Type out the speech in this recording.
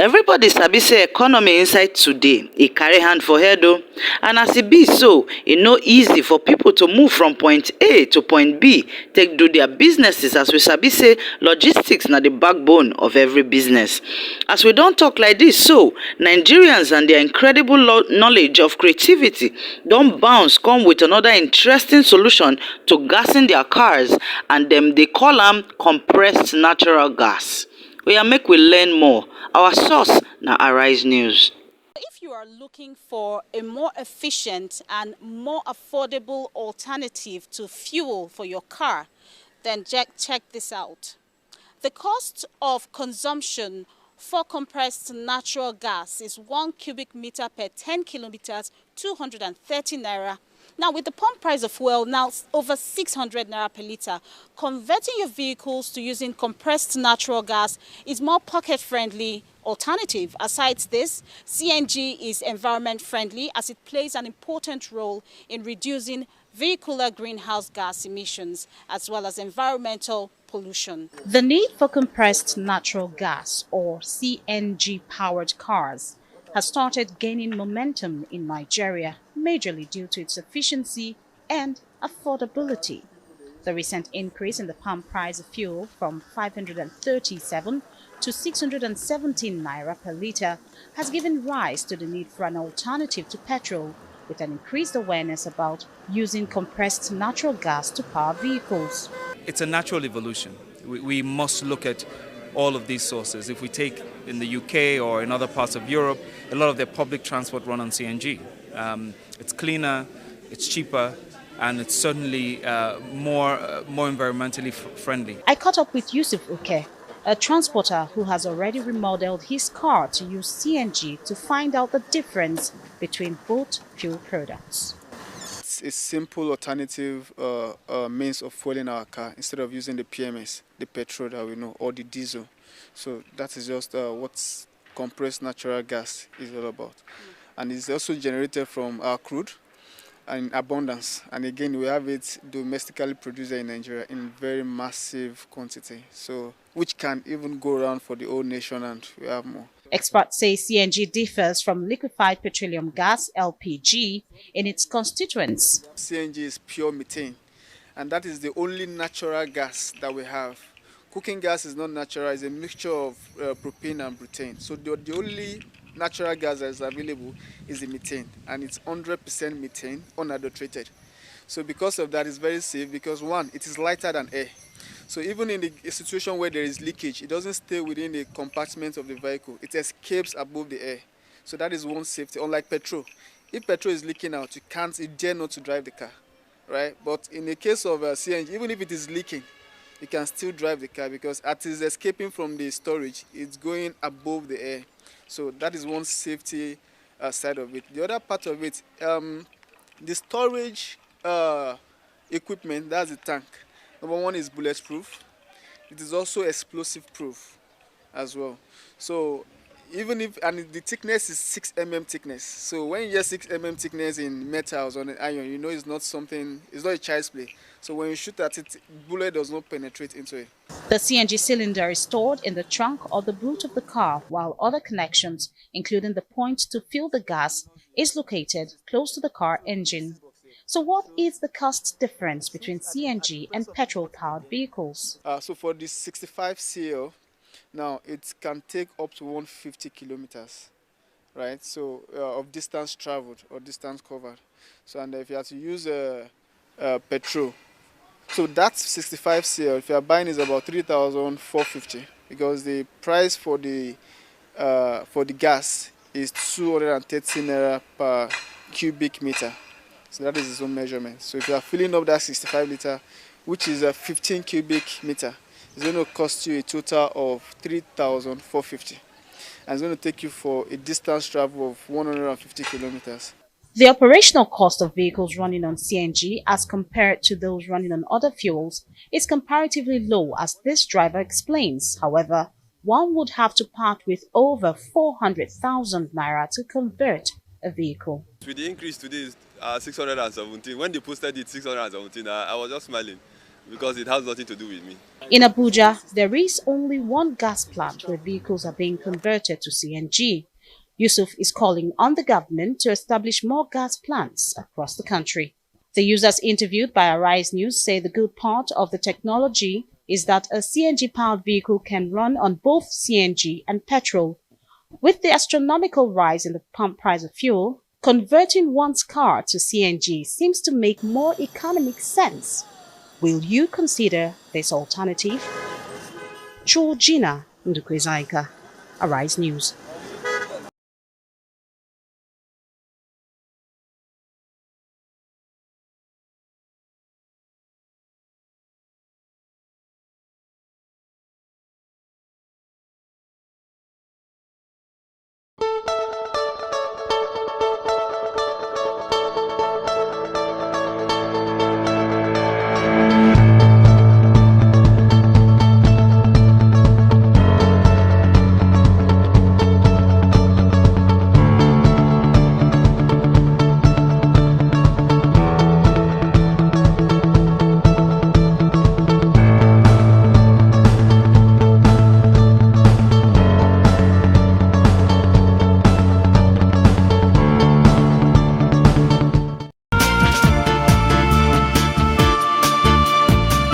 Everybody sabi say economy inside today e carry hand for head o, and as e be so, e no easy for people to move from point A to point B take do their businesses, as we sabi say logistics na the backbone of every business. As we don talk like this so, Nigerians and their incredible knowledge of creativity don bounce come with another interesting solution to gassing their cars, and dem dey call am compressed natural gas. Oya, make we learn more. Our source na Arise News. If you are looking for a more efficient and more affordable alternative to fuel for your car, then check this out. The cost of consumption for compressed natural gas is 1 cubic meter per 10 kilometers, 230 naira. Now, with the pump price of fuel now over 600 naira per litre, converting your vehicles to using compressed natural gas is more pocket-friendly alternative. Aside this, CNG is environment friendly as it plays an important role in reducing vehicular greenhouse gas emissions as well as environmental pollution. The need for compressed natural gas or CNG powered cars has started gaining momentum in Nigeria, majorly due to its efficiency and affordability. The recent increase in the pump price of fuel from 537 to 617 naira per litre has given rise to the need for an alternative to petrol, with an increased awareness about using compressed natural gas to power vehicles. It's a natural evolution. We must look at all of these sources. If we take in the UK or in other parts of Europe, a lot of their public transport run on CNG. It's cleaner, it's cheaper, and it's certainly more environmentally friendly. I caught up with Yusuf Uke, a transporter who has already remodeled his car to use CNG to find out the difference between both fuel products. It's a simple alternative means of fueling our car instead of using the PMS, the petrol that we know, or the diesel. So that is just what compressed natural gas is all about. And it's also generated from our crude in abundance. And again, we have it domestically produced in Nigeria in very massive quantity, so which can even go around for the whole nation, and we have more. Experts say CNG differs from liquefied petroleum gas, LPG, in its constituents. CNG is pure methane, and that is the only natural gas that we have. Cooking gas is not natural, it's a mixture of propane and butane. So the only natural gas that is available is the methane, and it's 100% methane, unadulterated. So because of that, it's very safe because one, it is lighter than air. So even in a situation where there is leakage, it doesn't stay within the compartment of the vehicle. It escapes above the air. So that is one safety, unlike petrol. If petrol is leaking out, you dare not to drive the car, right? But in the case of CNG, even if it is leaking, you can still drive the car because as it is escaping from the storage, it's going above the air. So that is one safety side of it. The other part of it, the storage equipment, that's the tank. Number one is bulletproof. It is also explosive proof as well. So even if, and the thickness is 6 mm thickness. So when you get 6 mm thickness in metals on an iron, you know it's not something, it's not a child's play. So when you shoot at it, bullet does not penetrate into it. The CNG cylinder is stored in the trunk or the boot of the car, while other connections, including the point to fill the gas, is located close to the car engine. So what is the cost difference between CNG and petrol-powered vehicles? So for the 65 CL, now it can take up to 150 kilometers, right? So of distance traveled or distance covered. So and if you have to use petrol, so that 65 CL, if you are buying, is about 3,450 because the price for the gas is 230 naira per cubic meter. So that is its own measurement. So if you are filling up that 65 liter, which is a 15 cubic meter, it's going to cost you a total of 3,450. And it's going to take you for a distance travel of 150 kilometers. The operational cost of vehicles running on CNG as compared to those running on other fuels is comparatively low, as this driver explains. However, one would have to part with over 400,000 naira to convert a vehicle. With the increase today, 617. When they posted it 617, I was just smiling. because it has nothing to do with me. In Abuja, there is only one gas plant where vehicles are being converted to CNG. Yusuf is calling on the government to establish more gas plants across the country. The users interviewed by Arise News say the good part of the technology is that a CNG-powered vehicle can run on both CNG and petrol. With the astronomical rise in the pump price of fuel, converting one's car to CNG seems to make more economic sense. Will you consider this alternative? Georgina Ndukwezaika, Arise News.